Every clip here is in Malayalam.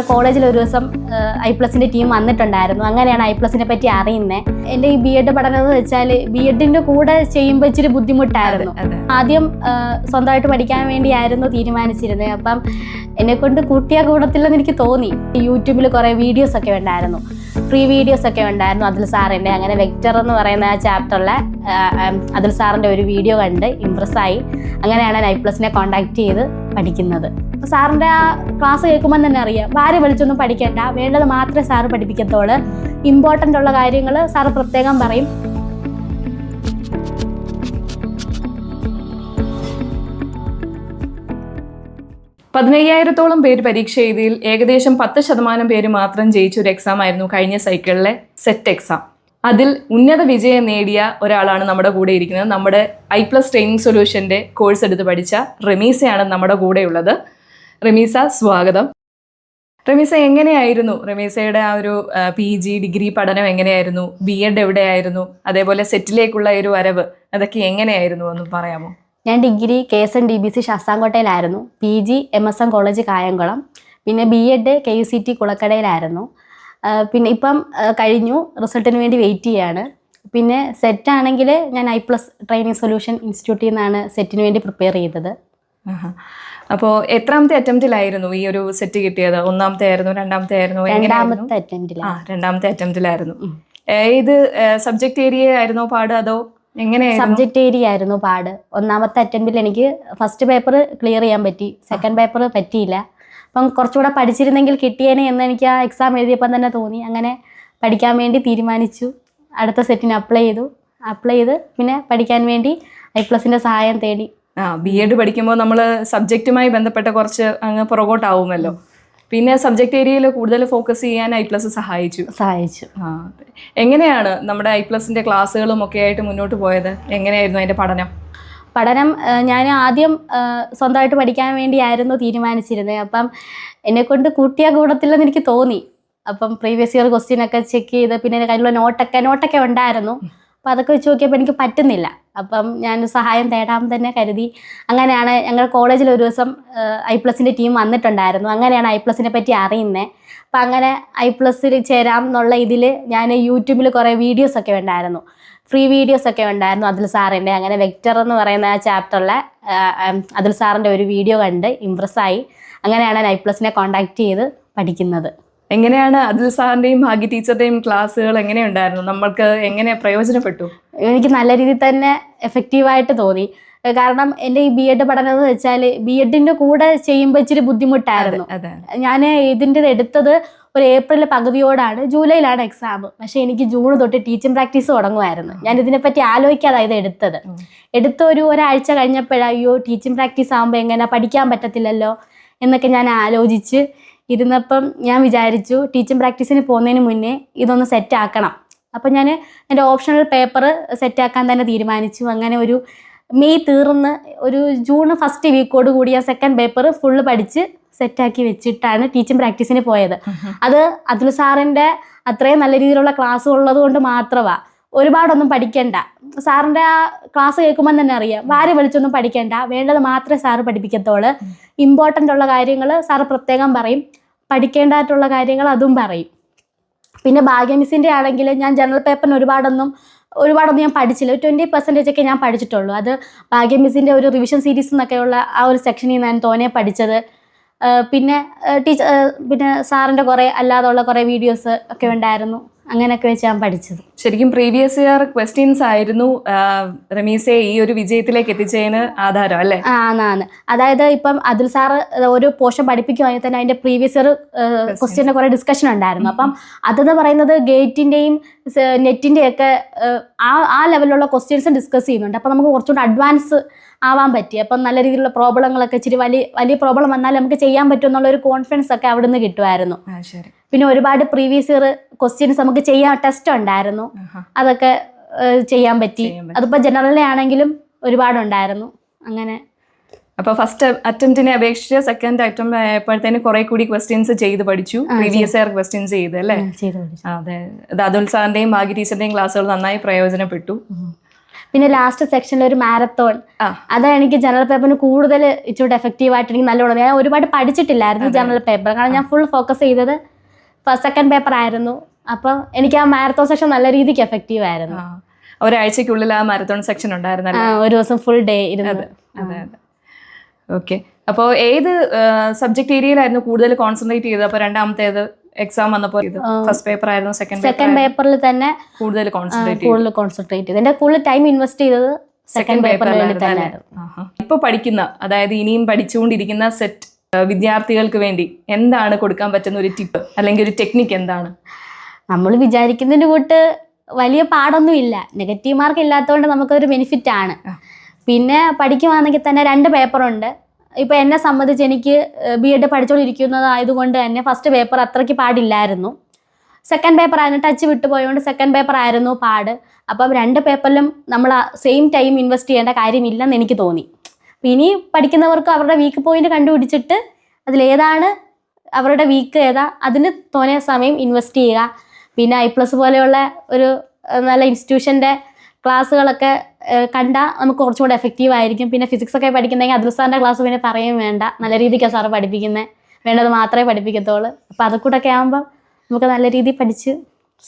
കോളേജിൽ ഒരു ദിവസം ഐ+ന്റെ ടീം വന്നിട്ടുണ്ടായിരുന്നു. അങ്ങനെയാണ് ഐ+നെ പറ്റി അറിയുന്നത്. എൻ്റെ ഈ ബി എഡ് പഠനം എന്ന് വെച്ചാൽ ബി എഡിന്റെ കൂടെ ചെയ്യുമ്പോൾ ഇച്ചിരി ബുദ്ധിമുട്ടായിരുന്നു. ആദ്യം സ്വന്തമായിട്ട് പഠിക്കാൻ വേണ്ടിയായിരുന്നു തീരുമാനിച്ചിരുന്നത്. അപ്പം എന്നെ കൊണ്ട് കൂട്ടിയാൽ കൂടത്തില്ലെന്ന് എനിക്ക് തോന്നി. യൂട്യൂബിൽ കുറേ വീഡിയോസ് ഒക്കെ ഉണ്ടായിരുന്നു, ഫ്രീ വീഡിയോസ് ഒക്കെ ഉണ്ടായിരുന്നു അതിൽ സാറിൻ്റെ. അങ്ങനെ വെക്ടർ എന്ന് പറയുന്ന ആ ചാപ്റ്ററിലെ അതിൽ സാറിൻ്റെ ഒരു വീഡിയോ കണ്ട് ഇംപ്രസ്സായി. അങ്ങനെയാണ് ഞാൻ ഐ+നെ കോൺടാക്ട് ചെയ്ത് പഠിക്കുന്നത്. സാറിൻ്റെ ആ ക്ലാസ് കേൾക്കുമ്പോൾ തന്നെ അറിയാം, ഭാര്യ വിളിച്ചൊന്നും പഠിക്കേണ്ട, വേണ്ടത് മാത്രമേ സാറ് പഠിപ്പിക്കത്തുള്ളൂ. ഇമ്പോർട്ടൻ്റ് ഉള്ള കാര്യങ്ങൾ സാറ് പ്രത്യേകം പറയും. പതിനയ്യായിരത്തോളം പേര് പരീക്ഷ എഴുതിയിൽ ഏകദേശം 10% പേര് മാത്രം ജയിച്ച ഒരു എക്സാം ആയിരുന്നു കഴിഞ്ഞ സൈക്കിളിലെ സെറ്റ് എക്സാം. അതിൽ ഉന്നത വിജയം നേടിയ ഒരാളാണ് നമ്മുടെ കൂടെ ഇരിക്കുന്നത്. നമ്മുടെ ഐ+ ട്രെയിനിങ് സൊല്യൂഷന്റെ കോഴ്സ് എടുത്ത് പഠിച്ച റമീസയാണ് നമ്മുടെ കൂടെയുള്ളത്. റമീസ, സ്വാഗതം. റമീസ, എങ്ങനെയായിരുന്നു റമീസയുടെ ആ ഒരു PG ഡിഗ്രി പഠനം? എങ്ങനെയായിരുന്നു? ബി എഡ് എവിടെയായിരുന്നു? അതേപോലെ സെറ്റിലേക്കുള്ള ഒരു വരവ്, അതൊക്കെ എങ്ങനെയായിരുന്നു എന്ന് പറയാമോ? ഞാൻ degree KSN-DBC ശാസ്താംകോട്ടയിലായിരുന്നു, PG MSM college Kayamkulam, പിന്നെ ബി എഡ് KUCT കുളക്കടയിലായിരുന്നു. പിന്നെ ഇപ്പം കഴിഞ്ഞു, റിസൾട്ടിന് വേണ്ടി വെയിറ്റ് ചെയ്യാണ്. പിന്നെ സെറ്റാണെങ്കിൽ ഞാൻ ഐ+ ട്രെയിനിങ് സൊല്യൂഷൻ ഇൻസ്റ്റിറ്റ്യൂട്ടിൽ നിന്നാണ് സെറ്റിന് വേണ്ടി പ്രിപ്പയർ ചെയ്തത്. അപ്പോൾ എത്രാമത്തെ അറ്റംപ്റ്റിലായിരുന്നു ഈ ഒരു സെറ്റ് കിട്ടിയത്? ഒന്നാമത്തെ ആയിരുന്നു, രണ്ടാമത്തെ ആയിരുന്നു? രണ്ടാമത്തെ അറ്റംപ്റ്റിലായിരുന്നു. ഇത് സബ്ജക്ട് ഏരിയ ആയിരുന്നോ പാട്, അതോ എങ്ങനെയായിരുന്നു? സബ്ജക്ട് ഏരിയ ആയിരുന്നു പാട്. ഒന്നാമത്തെ അറ്റംപ്റ്റിൽ എനിക്ക് ഫസ്റ്റ് പേപ്പർ ക്ലിയർ ചെയ്യാൻ പറ്റി, സെക്കൻഡ് പേപ്പർ പറ്റിയില്ല. അപ്പം കുറച്ചുകൂടെ പഠിച്ചിരുന്നെങ്കിൽ കിട്ടിയേനെ എന്ന് എനിക്ക് ആ എക്സാം എഴുതിയപ്പം തന്നെ തോന്നി. അങ്ങനെ പഠിക്കാൻ വേണ്ടി തീരുമാനിച്ചു. അടുത്ത സെറ്റിന് അപ്ലൈ ചെയ്ത് പിന്നെ പഠിക്കാൻ വേണ്ടി ഐ+ന്റെ സഹായം തേടി. ബി എഡ് പഠിക്കുമ്പോൾ നമ്മൾ സബ്ജക്റ്റുമായി ബന്ധപ്പെട്ട കുറച്ച് അങ്ങ് പുറകോട്ടാവുമല്ലോ. പിന്നെ സബ്ജക്ട് ഏരിയയിൽ കൂടുതൽ ഫോക്കസ് ചെയ്യാൻ ഐ+ സഹായിച്ചു. എങ്ങനെയാണ് നമ്മുടെ ഐ+ന്റെ ക്ലാസ്സുകളും ഒക്കെ ആയിട്ട് മുന്നോട്ട് പോയത്? എങ്ങനെയായിരുന്നു അതിന്റെ പഠനം? ഞാൻ ആദ്യം സ്വന്തമായിട്ട് പഠിക്കാൻ വേണ്ടിയായിരുന്നു തീരുമാനിച്ചിരുന്നത്. അപ്പം എന്നെ കൊണ്ട് കൂട്ടിയാൽ കൂടത്തില്ലെന്ന് എനിക്ക് തോന്നി. അപ്പം പ്രീവിയസ് ഇയർ ക്വസ്റ്റ്യനൊക്കെ ചെക്ക് ചെയ്ത്, പിന്നെ എൻ്റെ കയ്യിലുള്ള നോട്ടൊക്കെ ഉണ്ടായിരുന്നു. അപ്പം അതൊക്കെ വെച്ച് നോക്കിയപ്പോൾ എനിക്ക് പറ്റുന്നില്ല. അപ്പം ഞാൻ സഹായം തേടാൻ തന്നെ കരുതി. അങ്ങനെയാണ് ഞങ്ങൾ കോളേജിൽ ഒരു ദിവസം ഐ+ന്റെ ടീം വന്നിട്ടുണ്ടായിരുന്നു. അങ്ങനെയാണ് ഐ+നെ പറ്റി അറിയുന്നത്. അപ്പം അങ്ങനെ ഐ+ൽ ചേരാം എന്നുള്ള ഇതിൽ ഞാൻ യൂട്യൂബിൽ കുറേ വീഡിയോസ് ഒക്കെ ഉണ്ടായിരുന്നു, ഫ്രീ വീഡിയോസ് ഒക്കെ ഉണ്ടായിരുന്നു അതിൽ സാറിൻ്റെ. അങ്ങനെ വെക്ടർ എന്ന് പറയുന്ന ആ ചാപ്റ്ററിലെ അതിൽ സാറിൻ്റെ ഒരു വീഡിയോ കണ്ട് ഇംപ്രസ്സായി. അങ്ങനെയാണ് ഞാൻ ഐ+നെ കോൺടാക്ട് ചെയ്ത് പഠിക്കുന്നത്. എങ്ങനെയാണ് അതിൽ സാറിൻ്റെയും ഭാഗ്യ ടീച്ചറുടെയും ക്ലാസ്സുകൾ എങ്ങനെയുണ്ടായിരുന്നു? നമ്മൾക്ക് എങ്ങനെ പ്രയോജനപ്പെട്ടു? എനിക്ക് നല്ല രീതിയിൽ തന്നെ എഫക്റ്റീവായിട്ട് തോന്നി. കാരണം എൻ്റെ ഈ ബി എഡ് പഠനം എന്ന് വെച്ചാൽ ബി എഡിൻ്റെ കൂടെ ചെയ്യുമ്പോൾ ഇച്ചിരി ബുദ്ധിമുട്ടായിരുന്നു. ഞാൻ ഇതിൻ്റെ എടുത്തത് ഒരു ഏപ്രിൽ പകുതിയോടാണ്, ജൂലൈയിലാണ് എക്സാം. പക്ഷേ എനിക്ക് ജൂൺ തൊട്ട് ടീച്ചിങ് പ്രാക്ടീസ് തുടങ്ങുമായിരുന്നു. ഞാൻ ഇതിനെപ്പറ്റി ആലോചിക്കാതെ ഇത് എടുത്ത ഒരാഴ്ച കഴിഞ്ഞപ്പോഴാണ്, അയ്യോ ടീച്ചിങ് പ്രാക്ടീസ് ആകുമ്പോൾ എങ്ങനെ പഠിക്കാൻ പറ്റത്തില്ലല്ലോ എന്നൊക്കെ ഞാൻ ആലോചിച്ച് ഇരുന്നപ്പം ഞാൻ വിചാരിച്ചു ടീച്ചിങ് പ്രാക്ടീസിന് പോകുന്നതിന് മുന്നേ ഇതൊന്ന് സെറ്റാക്കണം. അപ്പം ഞാൻ എൻ്റെ ഓപ്ഷണൽ പേപ്പർ സെറ്റാക്കാൻ തന്നെ തീരുമാനിച്ചു. അങ്ങനെ ഒരു മെയ് തീർന്ന് ഒരു ജൂൺ ഫസ്റ്റ് വീക്കോട് കൂടി ഞാൻ സെക്കൻഡ് പേപ്പർ ഫുള്ള് പഠിച്ച് സെറ്റാക്കി വെച്ചിട്ടാണ് ടീച്ചിങ് പ്രാക്ടീസിന് പോയത്. അത് അതുൽ സാറിൻ്റെ അത്രയും നല്ല രീതിയിലുള്ള ക്ലാസ് ഉള്ളത് കൊണ്ട് മാത്രമാണ്. ഒരുപാടൊന്നും പഠിക്കണ്ട, സാറിൻ്റെ ആ ക്ലാസ് കേൾക്കുമ്പോൾ തന്നെ അറിയാം, ഭാര്യ വിളിച്ചൊന്നും പഠിക്കേണ്ട, വേണ്ടത് മാത്രമേ സാറ് പഠിപ്പിക്കത്തുള്ളൂ. ഇമ്പോർട്ടൻ്റ് ഉള്ള കാര്യങ്ങൾ സാറ് പ്രത്യേകം പറയും, പഠിക്കേണ്ടതായിട്ടുള്ള കാര്യങ്ങൾ അതും പറയും. പിന്നെ ഭാഗ്യ മിസ്സിൻ്റെ ആണെങ്കിൽ ഞാൻ ജനറൽ പേപ്പറിന് ഒരുപാടൊന്നും ഞാൻ പഠിച്ചില്ല. 20% ഞാൻ പഠിച്ചിട്ടുള്ളൂ. അത് ഭാഗ്യ മിസ്സിൻ്റെ ഒരു റിവിഷൻ സീരീസ് എന്നൊക്കെയുള്ള ആ ഒരു സെക്ഷനിൽ നിന്ന് ഞാൻ തോനെ പഠിച്ചത്. പിന്നെ സാറിൻ്റെ കുറേ അല്ലാതുള്ള കുറേ വീഡിയോസ് ഒക്കെ ഉണ്ടായിരുന്നു. അങ്ങനെയൊക്കെ വെച്ച് ഞാൻ പഠിച്ചത്. ശരിക്കും പ്രീവിയസ് ഇയർ ക്വസ്റ്റ്യൻസ് ആയിരുന്നു റമീസയെ ഈ ഒരു വിജയത്തിലേക്ക് എത്തിച്ചതിന് ആധാരം, അല്ലേ? അതായത് ഇപ്പം അതുൽ സാറ് ഒരു പോർഷൻ പഠിപ്പിക്കുവാണെങ്കിൽ തന്നെ അതിൻ്റെ പ്രീവിയസ് ഇയർ ക്വസ്റ്റ്യൻ്റെ കുറേ ഡിസ്കഷൻ ഉണ്ടായിരുന്നു. അപ്പം അതെന്ന് പറയുന്നത് ഗേറ്റിൻ്റെയും നെറ്റിൻ്റെയും ഒക്കെ ആ ലെവലിലുള്ള ക്വസ്റ്റ്യൻസ് ഡിസ്കസ് ചെയ്യുന്നുണ്ട്. അപ്പം നമുക്ക് കുറച്ചുകൂടി അഡ്വാൻസ് ആവാൻ പറ്റി. അപ്പം നല്ല രീതിയിലുള്ള പ്രോബ്ലങ്ങളൊക്കെ ഇച്ചിരി വലിയ പ്രോബ്ലം വന്നാൽ നമുക്ക് ചെയ്യാൻ പറ്റും എന്നുള്ളൊരു കോൺഫിഡൻസ് ഒക്കെ അവിടെ നിന്ന് കിട്ടുമായിരുന്നു. പിന്നെ ഒരുപാട് പ്രീവിയസ് ഇയർ ക്വസ്റ്റ്യൻസ് നമുക്ക് ചെയ്യാൻ ടെസ്റ്റ് ഉണ്ടായിരുന്നു, അതൊക്കെ ചെയ്യാൻ പറ്റി. അതിപ്പോൾ ജനറലിനെ ആണെങ്കിലും ഒരുപാടുണ്ടായിരുന്നു. അങ്ങനെ അപ്പോൾ ഫസ്റ്റ് അറ്റംപ്റ്റിനെ അപേക്ഷിച്ച് സെക്കൻഡ് അറ്റംപ്റ്റ് ആയപ്പോഴത്തേന് കുറെ കൂടി ക്വസ്റ്റ്യൻസ് ചെയ്ത് പഠിച്ചു, പ്രീവിയസ് ഇയർ ക്വസ്റ്റ്യൻസ് ചെയ്ത്, അല്ലേ? അതെ. അതുൽ സാറിന്റെയും ഭാഗ്യ ടീച്ചറിന്റെയും ക്ലാസ്സുകൾ നന്നായി പ്രയോജനപ്പെട്ടു. പിന്നെ ലാസ്റ്റ് സെക്ഷനിൽ ഒരു മാരത്തോൺ, അതാണ് എനിക്ക് ജനറൽ പേപ്പറിന് കൂടുതൽ ഇച്ചിരി എഫക്റ്റീവ് ആയിട്ട് എനിക്ക് നല്ലോണം. ഞാൻ ഒരുപാട് പഠിച്ചിട്ടില്ലായിരുന്നു ജനറൽ പേപ്പർ, കാരണം ഞാൻ ഫുൾ ഫോക്കസ് ചെയ്തത് സെക്കൻഡ് പേപ്പർ ആയിരുന്നു. അപ്പം എനിക്ക് ആ മാരത്തോൺ സെക്ഷൻ നല്ല രീതിക്ക് എഫക്റ്റീവ് ആയിരുന്നു. ഒരാഴ്ചക്കുള്ളിൽ ആ മാരത്തോൺ സെക്ഷൻ ഉണ്ടായിരുന്നല്ലോ, ഒരു ദിവസം ഫുൾ ഡേ ഇരുന്നത്. അതെ. ഓക്കെ, അപ്പോൾ ഏത് സബ്ജക്ട് ഏരിയയിലായിരുന്നു കൂടുതൽ കോൺസെൻട്രേറ്റ് ചെയ്തത്? അപ്പോൾ രണ്ടാമത്തേത് എക്സാം വന്നപ്പോൾ ഫസ്റ്റ് പേപ്പർ ആയിരുന്നു, സെക്കൻഡ് പേപ്പറിൽ തന്നെ കൂടുതൽ കോൺസെൻട്രേറ്റ് ചെയ്ത് എന്റെ കൂടുതൽ ടൈം ഇൻവെസ്റ്റ് ചെയ്തത് സെക്കൻഡ് പേപ്പറിൽ തന്നെയായിരുന്നു. ഇപ്പൊ പഠിക്കുന്ന, അതായത് ഇനിയും പഠിച്ചുകൊണ്ടിരിക്കുന്ന സെറ്റ് വിദ്യാർത്ഥികൾക്ക് വേണ്ടി എന്താണ് കൊടുക്കാൻ പറ്റുന്ന ഒരു ടിപ്പ് അല്ലെങ്കിൽ ഒരു ടെക്നിക്ക് എന്താണ്? നമ്മൾ വിചാരിക്കുന്നതിന്റെ കൂട്ട് വലിയ പാടൊന്നും ഇല്ല. നെഗറ്റീവ് മാർക്ക് ഇല്ലാത്തതുകൊണ്ട് നമുക്കൊരു ബെനിഫിറ്റ് ആണ്. പിന്നെ പഠിക്കുവാണെങ്കിൽ തന്നെ 2 പേപ്പറുണ്ട്. ഇപ്പം എന്നെ സംബന്ധിച്ച് എനിക്ക് BEd പഠിച്ചുകൊണ്ടിരിക്കുന്നതായതുകൊണ്ട് തന്നെ ഫസ്റ്റ് പേപ്പർ അത്രയ്ക്ക് പാടില്ലായിരുന്നു. സെക്കൻഡ് പേപ്പർ ആയിരുന്നു, ടച്ച് വിട്ടുപോയതുകൊണ്ട് സെക്കൻഡ് പേപ്പർ ആയിരുന്നു പാട്. അപ്പം 2 പേപ്പറിലും നമ്മൾ സെയിം ടൈം ഇൻവെസ്റ്റ് ചെയ്യേണ്ട കാര്യമില്ലെന്ന് എനിക്ക് തോന്നി. ഇനി പഠിക്കുന്നവർക്ക് അവരുടെ വീക്ക് പോയിന്റ് കണ്ടുപിടിച്ചിട്ട് അതിലേതാണ് അവരുടെ വീക്ക് ഏതാ അതിന് തോന്നിയ സമയം ഇൻവെസ്റ്റ് ചെയ്യുക. പിന്നെ I+ പോലെയുള്ള ഒരു നല്ല ഇൻസ്റ്റിറ്റ്യൂഷൻ്റെ ക്ലാസ്സുകളൊക്കെ കണ്ടാൽ നമുക്ക് കുറച്ചും കൂടെ എഫക്റ്റീവ് ആയിരിക്കും. പിന്നെ ഫിസിക്സ് ഒക്കെ പഠിക്കുന്നെങ്കിൽ അതുൽ സാറിൻ്റെ ക്ലാസ് പിന്നെ പറയും വേണ്ട, നല്ല രീതിക്കാണ് സാറ് പഠിപ്പിക്കുന്നത്, വേണ്ടത് മാത്രമേ പഠിപ്പിക്കത്തുള്ളൂ. അപ്പോൾ അതൊക്കെ ആകുമ്പോൾ നമുക്ക് നല്ല രീതിയിൽ പഠിച്ച്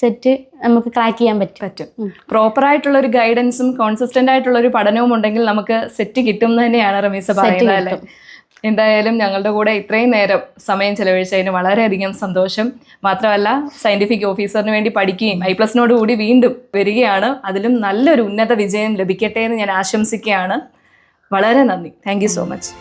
സെറ്റ് നമുക്ക് ക്രാക്ക് ചെയ്യാൻ പറ്റും. പ്രോപ്പറായിട്ടുള്ള ഒരു ഗൈഡൻസും കോൺസിസ്റ്റന്റ് ആയിട്ടുള്ള ഒരു പഠനവും ഉണ്ടെങ്കിൽ നമുക്ക് സെറ്റ് കിട്ടും എന്ന് തന്നെയാണ് റമീസ പറയുന്നത് അല്ലേ? എന്തായാലും ഞങ്ങളുടെ കൂടെ ഇത്രയും നേരം സമയം ചെലവഴിച്ചതിന് വളരെയധികം സന്തോഷം. മാത്രമല്ല, സയന്റിഫിക് ഓഫീസറിന് വേണ്ടി പഠിക്കുകയും I+നോട് കൂടി വീണ്ടും വരികയാണ്. അതിലും നല്ലൊരു ഉന്നത വിജയം ലഭിക്കട്ടെ എന്ന് ഞാൻ ആശംസിക്കുകയാണ്. വളരെ നന്ദി. Thank you so much.